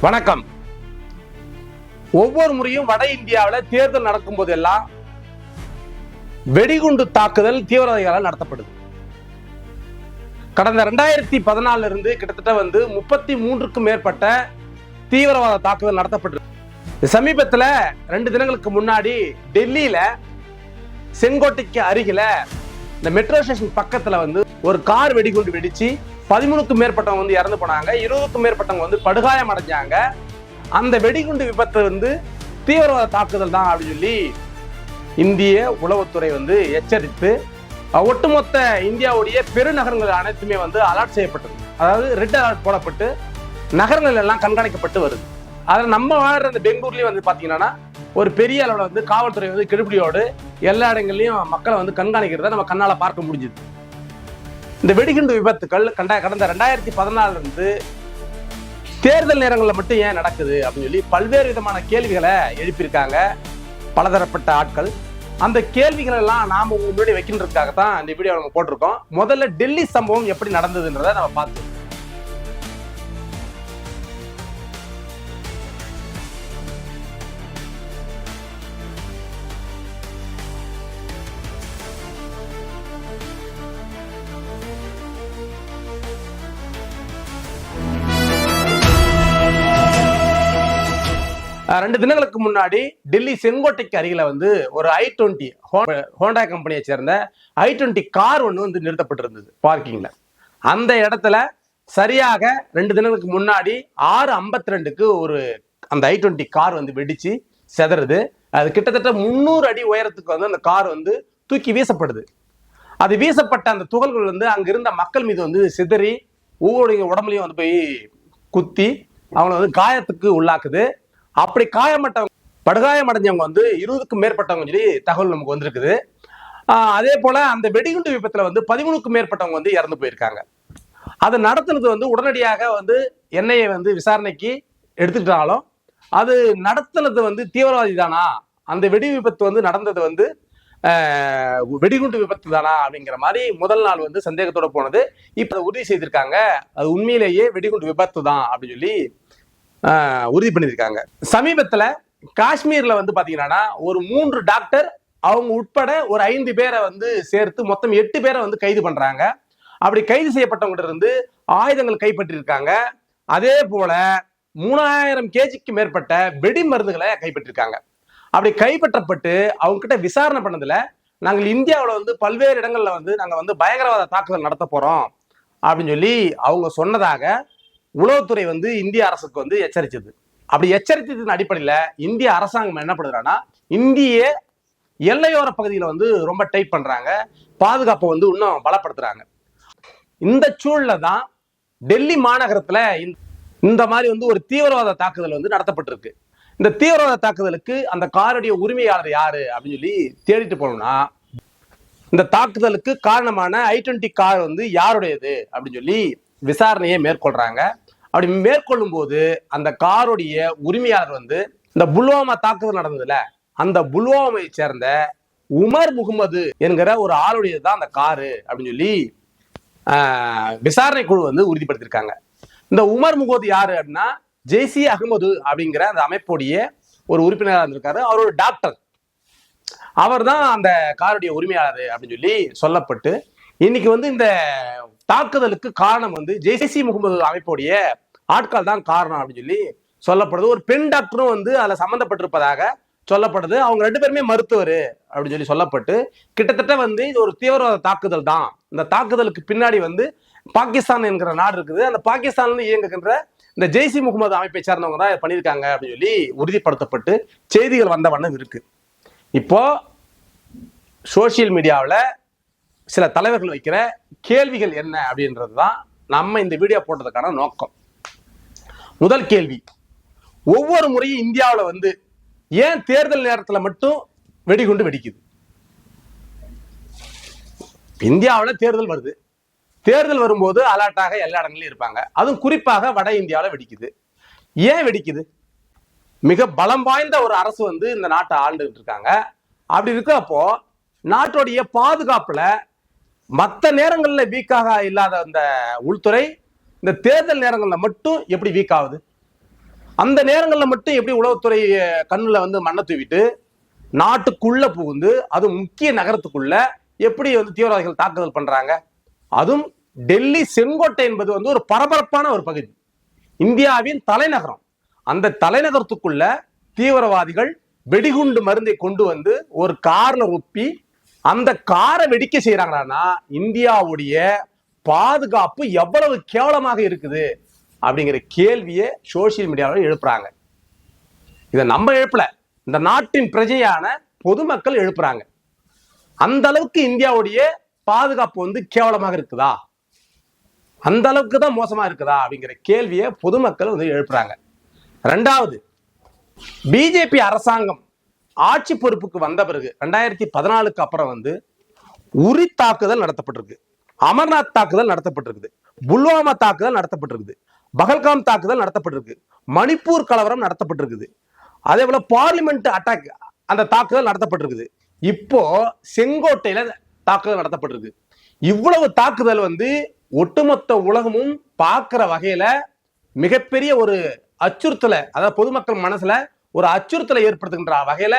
வணக்கம். ஒவ்வொரு முறையும் வட இந்தியாவில் தேர்தல் நடக்கும் போதெல்லாம் வெடிகுண்டு தாக்குதல் தீவிரவாதிகளால் நடத்தப்படுது. கடந்த 2014 இருந்து கிட்டத்தட்ட 33க்கும் மேற்பட்ட தீவிரவாத தாக்குதல் நடத்தப்பட்டிருக்கு. சமீபத்தில் 2 தினங்களுக்கு முன்னாடி டெல்லியில செங்கோட்டைக்கு அருகில இந்த மெட்ரோ ஸ்டேஷன் பக்கத்துல ஒரு கார் வெடிகுண்டு வெடிச்சு 13க்கும் மேற்பட்டவங்க இறந்து போனாங்க. 20க்கும் மேற்பட்டவங்க படுகாயம் அடைஞ்சாங்க. அந்த வெடிகுண்டு விபத்து தீவிரவாத தாக்குதல் தான் அப்படின்னு சொல்லி இந்திய உளவுத்துறை எச்சரித்து ஒட்டுமொத்த இந்தியாவுடைய பெருநகரங்கள் அனைத்துமே அலர்ட் செய்யப்பட்டது. அதாவது ரெட் அலர்ட் போடப்பட்டு நகரங்கள் எல்லாம் கண்காணிக்கப்பட்டு வருது. அதில் நம்ம வாழ்ற இந்த பெங்களூர்லயே பாத்தீங்கன்னா ஒரு பெரிய அளவில் காவல்துறை கெடுபிடியோடு எல்லா இடங்கள்லயும் மக்களை கண்காணிக்கிறத நம்ம கண்ணால பார்க்க முடிஞ்சுது. இந்த வெடிகுண்டு விபத்துக்கள் கடந்த 2014 இருந்து தேர்தல் நேரங்களில் மட்டும் ஏன் நடக்குது அப்படின்னு சொல்லி பல்வேறு விதமான கேள்விகளை எழுப்பியிருக்காங்க பலதரப்பட்ட ஆட்கள். அந்த கேள்விகள் எல்லாம் நாம உங்க முன்னாடி வைக்கின்றதுக்காகத்தான் இந்த வீடியோ நம்ம போட்டிருக்கோம். முதல்ல டெல்லி சம்பவம் எப்படி நடந்ததுன்றதை நம்ம பார்த்தோம். ரெண்டு தினங்களுக்கு முன்னாடி டெல்லி செங்கோட்டைக்கு அருகில ஒரு i20 ஹோண்டா கம்பெனியை சேர்ந்த i20 கார் நிறுத்தப்பட்டிருந்தது பார்க்கிங்ல. அந்த இடத்துல சரியாக 2 தினங்களுக்கு முன்னாடி 6:52க்கு அந்த i20 கார் வெடிச்சு செதறுது. அது கிட்டத்தட்ட 300 அடி உயரத்துக்கு அந்த கார் தூக்கி வீசப்படுது. அது வீசப்பட்ட அந்த துகள்கள் அங்க இருந்த மக்கள் மீது சிதறி ஒவ்வொரு உடம்புலையும் போய் குத்தி அவங்களை காயத்துக்கு உள்ளாக்குது. அப்படி படுகாயம் அடைஞ்சவங்க 20க்கும் மேற்பட்டவங்க சொல்லி தகவல் நமக்கு வந்திருக்குது. அதே போல அந்த வெடிகுண்டு விபத்துல 13க்கும் மேற்பட்டவங்க இறந்து போயிருக்காங்க. அது நடத்துனது உடனடியாக என்ஐஏ விசாரணைக்கு எடுத்துக்கிட்டாலும் அது நடத்துனது தீவிரவாதி தானா, அந்த வெடி விபத்து நடந்தது வெடிகுண்டு விபத்து தானா அப்படிங்கிற மாதிரி முதல் நாள் சந்தேகத்தோட போனது. இப்ப உறுதி செய்திருக்காங்க அது உண்மையிலேயே வெடிகுண்டு விபத்து தான் அப்படின்னு சொல்லி உறுதி பண்ணியிருக்காங்க. சமீபத்துல காஷ்மீர்ல பாத்தீங்கன்னா ஒரு 3 டாக்டர் அவங்க உட்பட ஒரு 5 பேரை சேர்த்து மொத்தம் 8 பேரை கைது பண்றாங்க. அப்படி கைது செய்யப்பட்டவங்க இருந்து ஆயுதங்கள் கைப்பற்றிருக்காங்க. அதே போல 3000 kgக்கு மேற்பட்ட வெடி மருந்துகளை கைப்பற்றிருக்காங்க. அப்படி கைப்பற்றப்பட்டு அவங்க கிட்ட விசாரணை பண்ணதுல நாங்கள் இந்தியாவில் பல்வேறு இடங்கள்ல நாங்க பயங்கரவாத தாக்குதல் நடத்த போறோம் அப்படின்னு சொல்லி அவங்க சொன்னதாக உளவுத்துறை இந்திய அரசுக்கு எச்சரிச்சது. அப்படி எச்சரித்ததின் அடிப்படையில இந்திய அரசாங்கம் என்ன பண்ணுறாங்கன்னா இந்திய எல்லையோர பகுதியில ரொம்ப டைட் பண்றாங்க, பாதுகாப்பை இன்னும் பலப்படுத்துறாங்க. இந்த சூழல்ல தான் டெல்லி மாநகரத்துல இந்த மாதிரி ஒரு தீவிரவாத தாக்குதல் நடத்தப்பட்டிருக்கு. இந்த தீவிரவாத தாக்குதலுக்கு அந்த காருடைய உரிமையாளர் யாரு அப்படின்னு சொல்லி தேடிட்டு போனோம்னா இந்த தாக்குதலுக்கு காரணமான i20 கார் யாருடையது அப்படின்னு சொல்லி விசாரணையை மேற்கொள்றாங்க. அப்படி மேற்கொள்ளும் போது அந்த காருடைய உரிமையாளர் இந்த புல்வாமா தாக்குதல் நடந்ததுல அந்த புல்வாமாவை சேர்ந்த உமர் முகமது என்கிற ஒரு ஆளுடையது தான் அந்த காரு அப்படின்னு சொல்லி விசாரணை குழு உறுதிப்படுத்திருக்காங்க. இந்த உமர் முகமது யாரு அப்படின்னா ஜெய்சி அகமது அப்படிங்கிற அந்த அமைப்புடைய ஒரு உறுப்பினராக இருந்திருக்காரு. அவர் ஒரு டாக்டர். அவர் தான் அந்த காருடைய உரிமையாளர் அப்படின்னு சொல்லி சொல்லப்பட்டு இன்னைக்கு இந்த தாக்குதலுக்கு காரணம் ஜெய்சி முகமது அமைப்புடைய ஆட்கள் தான் காரணம் அப்படின்னு சொல்லி சொல்லப்படுது. ஒரு பெண் டாக்டரும் அதுல சம்பந்தப்பட்டிருப்பதாக சொல்லப்படுது. அவங்க 2 பேருமே மருத்துவர் அப்படின்னு சொல்லி சொல்லப்பட்டு கிட்டத்தட்ட இது ஒரு தீவிரவாத தாக்குதல் தான். இந்த தாக்குதலுக்கு பின்னாடி பாகிஸ்தான் என்கிற நாடு இருக்குது. அந்த பாகிஸ்தான்ல இயங்குகின்ற இந்த ஜெய்சி முகமது அமைப்பை சேர்ந்தவங்க தான் பண்ணியிருக்காங்க அப்படின்னு சொல்லி உறுதிப்படுத்தப்பட்டு செய்திகள் வந்த வண்ணம் இருக்கு. இப்போ சோசியல் மீடியாவில் சில தலைவர்கள் வைக்கிற கேள்விகள் என்ன அப்படின்றது தான் நம்ம இந்த வீடியோ போட்டதுக்கான நோக்கம். முதல் கேள்வி, ஒவ்வொரு முறையும் இந்தியாவில் ஏன் தேர்தல் நேரத்தில் மட்டும் வெடிகுண்டு வெடிக்குது? இந்தியாவில் தேர்தல் வருது. தேர்தல் வரும்போது அலர்ட்டாக எல்லா இடங்களையும் இருப்பாங்க. அதுவும் குறிப்பாக வட இந்தியாவில் வெடிக்குது. ஏன் வெடிக்குது? மிக பலம் வாய்ந்த ஒரு அரசு இந்த நாட்டை ஆண்டுகிட்டு இருக்காங்க. அப்படி இருக்கிறப்போ நாட்டுடைய பாதுகாப்புல மற்ற நேரங்கள்ல வீக்காக இல்லாத அந்த உள்துறை இந்த தேர்தல் நேரங்கள்ல மட்டும் எப்படி வீக் ஆகுது? அந்த நேரங்களில் மட்டும் எப்படி உளவுத்துறை கண்ணுல வந்து மண்ணை தூவிட்டு நாட்டுக்குள்ள புகுந்து அது முக்கிய நகரத்துக்குள்ள எப்படி வந்து தீவிரவாதிகள் தாக்குதல் பண்றாங்க? அதுவும் டெல்லி செங்கோட்டை என்பது வந்து ஒரு பரபரப்பான ஒரு பகுதி, இந்தியாவின் தலைநகரம். அந்த தலைநகரத்துக்குள்ள தீவிரவாதிகள் வெடிகுண்டு மருந்தை கொண்டு வந்து ஒரு கார்ல ரொப்பி அந்த காரை வெடிக்க செய்யறாங்கன்னா இந்தியாவுடைய பாதுகாப்பு எவ்வளவு கேவலமாக இருக்குது அப்படிங்கிற கேள்வியை சோசியல் மீடியாவில் எழுப்புறாங்க. இதை நம்ம எழுப்பல, இந்த நாட்டின் பிரஜையான பொதுமக்கள் எழுப்புறாங்க. அந்த அளவுக்கு இந்தியாவுடைய பாதுகாப்பு வந்து கேவலமாக இருக்குதா, அந்த அளவுக்கு தான் மோசமா இருக்குதா அப்படிங்கிற கேள்வியை பொதுமக்கள் வந்து எழுப்புறாங்க. ரெண்டாவது, பிஜேபி அரசாங்கம் ஆட்சி பொறுப்புக்கு வந்த பிறகு 2014 அப்புறம் வந்து உரி தாக்குதல் நடத்தப்பட்டிருக்கு, அமர்நாத் தாக்குதல் நடத்தப்பட்டிருக்குது, புல்வாமா தாக்குதல் நடத்தப்பட்டிருக்குது, பகல்காம் தாக்குதல் நடத்தப்பட்டிருக்கு, மணிப்பூர் கலவரம் நடத்தப்பட்டிருக்குது, அதே போல பார்லிமெண்ட் அட்டாக் அந்த தாக்குதல் நடத்தப்பட்டிருக்குது, இப்போ செங்கோட்டையில தாக்குதல் நடத்தப்பட்டிருக்கு. இவ்வளவு தாக்குதல் வந்து ஒட்டுமொத்த உலகமும் பார்க்கிற வகையில மிகப்பெரிய ஒரு அச்சுறுத்தலை, அதாவது பொதுமக்கள் மனசுல ஒரு அச்சுறுத்தலை ஏற்படுத்துகின்ற வகையில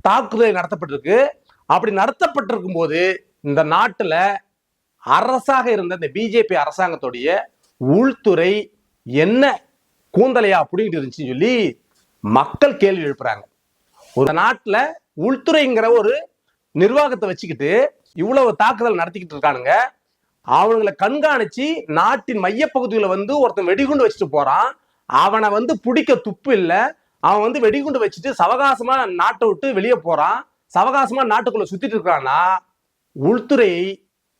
தாக்குதல் நடத்தப்பட்டிருக்கு. அப்படி நடத்தப்பட்டிருக்கும் போது இந்த நாட்டுல அரசாக இருந்த இந்த பிஜேபி அரசாங்கத்துடைய உள்துறை என்ன கூந்தலையா அப்படின்ட்டு இருந்துச்சுன்னு சொல்லி மக்கள் கேள்வி எழுப்புறாங்க. ஒரு நாட்டுல உள்துறைங்கிற ஒரு நிர்வாகத்தை வச்சுக்கிட்டு இவ்வளவு தாக்குதல் நடத்திக்கிட்டு இருக்கானுங்க. அவங்களை கண்காணிச்சு நாட்டின் மையப்பகுதியில வந்து ஒருத்தன் வெடிகுண்டு வச்சுட்டு போறான், அவனை வந்து பிடிக்க துப்பு இல்லை, அவன் வந்து வெடிகுண்டு வச்சுட்டு சவகாசமா நாட்டை விட்டு வெளியே போறான், சவகாசமா நாட்டுக்குள்ள சுத்திட்டு இருக்கான்னா உள்துறை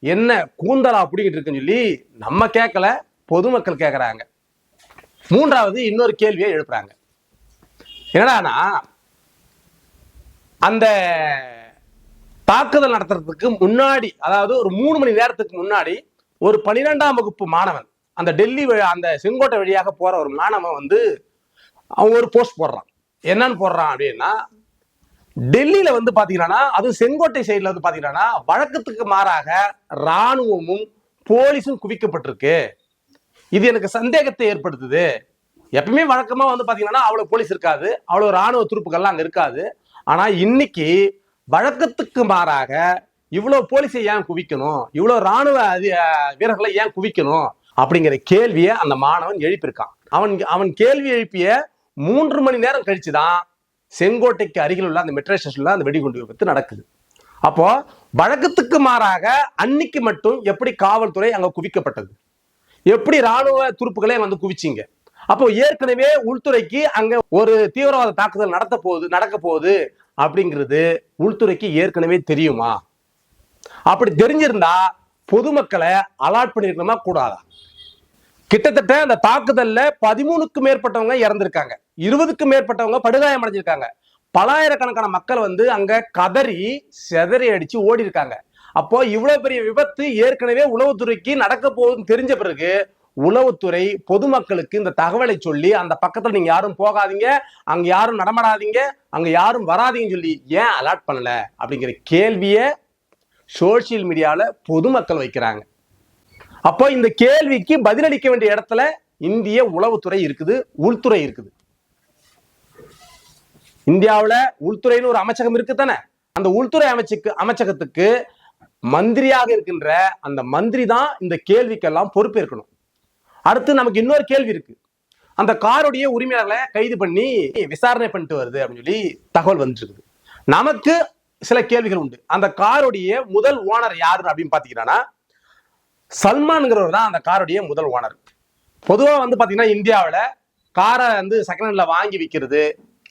என்ன கூந்தலா அப்படிங்கிட்டு இருக்குன்னு சொல்லி நம்ம கேட்கல, பொதுமக்கள் கேட்கறாங்க. மூன்றாவது இன்னொரு கேள்வியை எழுப்புறாங்க. என்னடானா, அந்த தாக்குதல் நடத்துறதுக்கு முன்னாடி, அதாவது ஒரு 3 மணி நேரத்துக்கு முன்னாடி ஒரு 12ஆம் வகுப்பு மாணவன் அந்த டெல்லி அந்த செங்கோட்டை வழியாக போற ஒரு மாணவன் வந்து அவன் ஒரு போஸ்ட் போடுறான். என்னன்னு போடுறான் அப்படின்னா, டெல்லியில வந்து பாத்தீங்கன்னா, அதுவும் செங்கோட்டை சைட்ல வந்து பாத்தீங்கன்னா வழக்கத்துக்கு மாறாக ராணுவமும் போலீஸும் குவிக்கப்பட்டிருக்கு. இது எனக்கு சந்தேகத்தை ஏற்படுத்துது. எப்பவுமே வழக்கமா வந்து பாத்தீங்கன்னா அவ்வளவு போலீஸ் இருக்காது, அவ்வளவு ராணுவ துருப்புகள்லாம் அங்க இருக்காது. ஆனா இன்னைக்கு வழக்கத்துக்கு மாறாக இவ்வளவு போலீஸை ஏன் குவிக்கணும், இவ்வளவு ராணுவ வீரர்களை ஏன் குவிக்கணும் அப்படிங்கிற கேள்வியை அந்த மாணவன் எழுப்பியிருக்கான். அவன் கேள்வி எழுப்பிய 3 மணி நேரம் கழிச்சுதான் செங்கோட்டைக்கு அருகில் உள்ள அந்த மெட்ரோ ஸ்டேஷன்ல அந்த வெடிகுண்டு விபத்து நடக்குது. அப்போ வழக்கத்துக்கு மாறாக அன்னைக்கு மட்டும் எப்படி காவல்துறை அங்க குவிக்கப்பட்டது, எப்படி ராணுவ துருப்புகளே வந்து குவிச்சிங்க? அப்போ ஏற்கனவே உள்துறைக்கு அங்க ஒரு தீவிரவாத தாக்குதல் நடக்க போகுது அப்படிங்கிறது உள்துறைக்கு ஏற்கனவே தெரியுமா? அப்படி தெரிஞ்சிருந்தா பொதுமக்களை அலர்ட் பண்ணிருக்கணுமா கூடாதா? கிட்டத்தட்ட அந்த தாக்குதல்ல 13க்கும் மேற்பட்டவங்க இறந்திருக்காங்க, 20க்கும் மேற்பட்டவங்க படுகாயம் அடைஞ்சிருக்காங்க, பலாயிரக்கணக்கான மக்கள் வந்து அங்க கதறி செதறி அடிச்சு ஓடி இருக்காங்க. அப்போ இவ்வளவு பெரிய விபத்து ஏற்கனவே உளவுத்துறைக்கு நடக்க போகுதுன்னு தெரிஞ்ச பிறகு உளவுத்துறை பொதுமக்களுக்கு இந்த தகவலை சொல்லி அந்த பக்கத்துல நீங்க யாரும் போகாதீங்க, அங்க யாரும் நடமாடாதீங்க, அங்க யாரும் வராதீங்கன்னு சொல்லி ஏன் அலர்ட் பண்ணல அப்படிங்கிற கேள்வியை சோசியல் மீடியால பொதுமக்கள் வைக்கிறாங்க. அப்போ இந்த கேள்விக்கு பதிலளிக்க வேண்டிய இடத்துல இந்திய உளவுத்துறை இருக்குது, உள்துறை இருக்குது. இந்தியாவில் உள்துறைன்னு ஒரு அமைச்சகம் இருக்கு தானே, அந்த உள்துறை அமைச்சகத்துக்கு மந்திரியாக இருக்கின்ற அந்த மந்திரி தான் இந்த கேள்விக்கெல்லாம் பொறுப்பேற்கணும். அடுத்து நமக்கு இன்னொரு கேள்வி இருக்கு, அந்த காருடைய உரிமையாளர்களை கைது பண்ணி விசாரணை பண்ணிட்டு வருது அப்படின்னு சொல்லி தகவல் வந்துருக்குது. நமக்கு சில கேள்விகள் உண்டு. அந்த காருடைய முதல் ஓனர் யாரு அப்படின்னு பாத்தீங்கன்னா சல்மான்ங்கிறவர் தான் அந்த காருடைய முதல் ஓனர். பொதுவா வந்து பாத்தீங்கன்னா இந்தியாவில காரை வந்து செகண்ட் ஹேண்ட்ல வாங்கி விற்கிறது,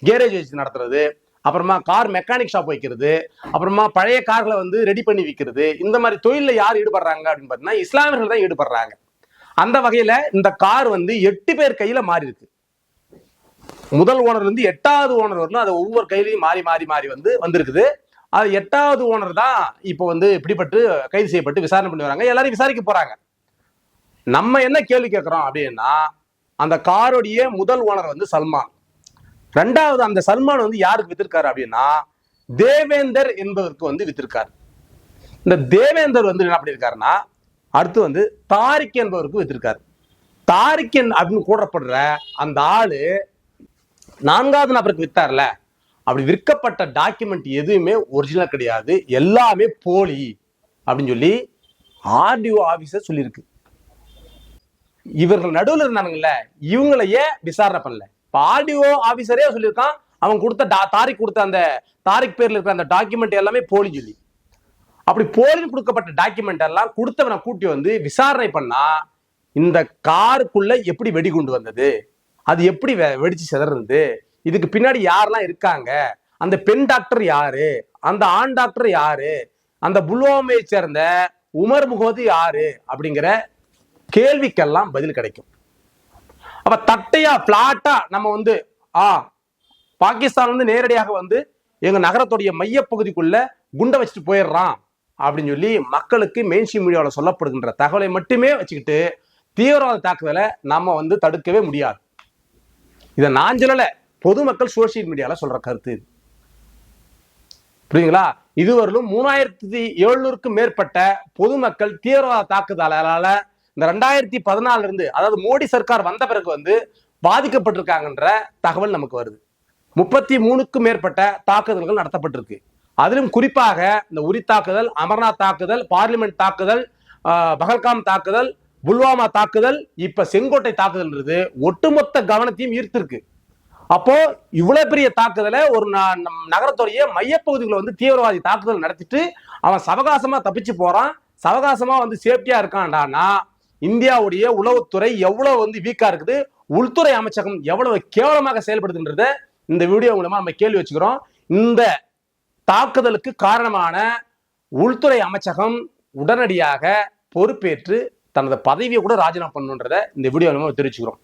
கேரேஜ் வச்சு நடத்துறது, அப்புறமா கார் மெக்கானிக் ஷாப் வைக்கிறது, அப்புறமா பழைய கார்களை வந்து ரெடி பண்ணி விற்கிறது, இந்த மாதிரி தொழில யார் ஈடுபடுறாங்க அப்படின்னு பாத்தீங்கன்னா இஸ்லாமியர்கள் தான் ஈடுபடுறாங்க. அந்த வகையில இந்த கார் வந்து 8 பேர் கையில மாறி இருக்கு. முதல் ஓனர் வந்து 8வது ஓனர் வரணும், அது ஒவ்வொரு கையிலையும் மாறி மாறி மாறி வந்து வந்திருக்குது. அது 8வது ஓனர் தான் இப்போ வந்து பிடிபட்டு கைது செய்யப்பட்டு விசாரணை பண்ணி வராங்க, எல்லாரும் விசாரிக்க போறாங்க. நம்ம என்ன கேள்வி கேட்கிறோம் அப்படின்னா, அந்த காருடைய முதல் ஓனர் வந்து சல்மான். ரெண்டாவது அந்த சல்மான் வந்து யாருக்கு வித்திருக்காரு அப்படின்னா தேவேந்தர் என்பதற்கு வந்து வித்திருக்காரு. இந்த தேவேந்தர் வந்து என்ன பண்ணிருக்காருன்னா அடுத்து வந்து தாரிக் என்பவருக்கு வித்திருக்காரு. தாரிக் அப்படின்னு கூறப்படுற அந்த ஆளு 4வது நபருக்கு வித்தார்ல, அப்படி விற்கப்பட்ட டாக்குமெண்ட் எதுவுமே ஒரிஜினல் கிடையாது, எல்லாமே போலி அப்படின்னு சொல்லி ஆர்டிஓ ஆபீசர் சொல்லியிருக்கு. இவர்கள் நடுவில் இருந்தானுங்கல்ல, இவங்களை ஏன் விசாரணை பண்ணல? இப்ப ஆர்டிஓ ஆபீசரே சொல்லியிருக்கான், அவன் கொடுத்த தாரிக் கொடுத்த அந்த தாரிக் பேர்ல இருக்கிற அந்த டாக்குமெண்ட் எல்லாமே போலி சொல்லி. அப்படி போலின்னு கொடுக்கப்பட்ட டாக்குமெண்ட் எல்லாம் கொடுத்தவனை கூட்டி வந்து விசாரணை பண்ணா, இந்த காருக்குள்ள எப்படி வெடிகுண்டு வந்தது, அது எப்படி வெடிச்சு சிதறது, இதுக்கு பின்னாடி யாரெல்லாம் இருக்காங்க, அந்த பெண் டாக்டர் யாரு, அந்த ஆண் டாக்டர் யாரு, அந்த புல்வாமையை சேர்ந்த உமர் முகமது யாரு அப்படிங்கிற கேள்விக்கெல்லாம் பதில் கிடைக்கும். அப்ப தட்டையா பிளாட்டா நம்ம வந்து பாகிஸ்தான் வந்து நேரடியாக வந்து எங்க நகரத்துடைய மையப்பகுதிக்குள்ள குண்டை வச்சுட்டு போயிடுறான் அப்படின்னு சொல்லி மக்களுக்கு மெயின்ஸ்ட்ரீம் மீடியாவில் சொல்லப்படுகின்ற தகவலை மட்டுமே வச்சுக்கிட்டு தீவிரவாத தாக்குதலை நம்ம வந்து தடுக்கவே முடியாது. இதை நான் சொல்லல, பொதுமக்கள் சோசியல் மீடியால சொல்ற கருத்து இது. புரியுதுங்களா? இதுவரையிலும் 3700க்கும் மேற்பட்ட பொதுமக்கள் தீவிரவாத தாக்குதலால இந்த 2014 இருந்து, அதாவது மோடி சர்க்கார் வந்த பிறகு வந்து பாதிக்கப்பட்டிருக்காங்கன்ற தகவல் நமக்கு வருது. 33க்கும் மேற்பட்ட தாக்குதல்கள் நடத்தப்பட்டிருக்கு. அதிலும் குறிப்பாக இந்த உரி தாக்குதல், அமர்நாத் தாக்குதல், பார்லிமெண்ட் தாக்குதல், பகல்காம் தாக்குதல், புல்வாமா தாக்குதல், இப்ப செங்கோட்டை தாக்குதல்ன்றது ஒட்டுமொத்த கவனத்தையும் ஈர்த்திருக்கு. அப்போ இவ்வளவு பெரிய தாக்குதலை ஒரு நகரத்துடைய மையப்பகுதிகளை வந்து தீவிரவாதி தாக்குதல் நடத்திட்டு அவன் சவகாசமா தப்பிச்சு போறான், சவகாசமா வந்து சேஃப்டியா இருக்கான்டானா இந்தியாவுடைய உளவுத்துறை எவ்வளவு வந்து வீக்கா இருக்குது, உள்துறை அமைச்சகம் எவ்வளவு கேவலமாக செயல்படுதுன்றத இந்த வீடியோ மூலமா நம்ம கேள்வி வச்சுக்கிறோம். இந்த தாக்குதலுக்கு காரணமான உள்துறை அமைச்சகம் உடனடியாக பொறுப்பேற்று தனது பதவியை கூட ராஜினாமா பண்ணுன்றத இந்த வீடியோ மூலமா தெரிவிச்சுக்கிறோம்.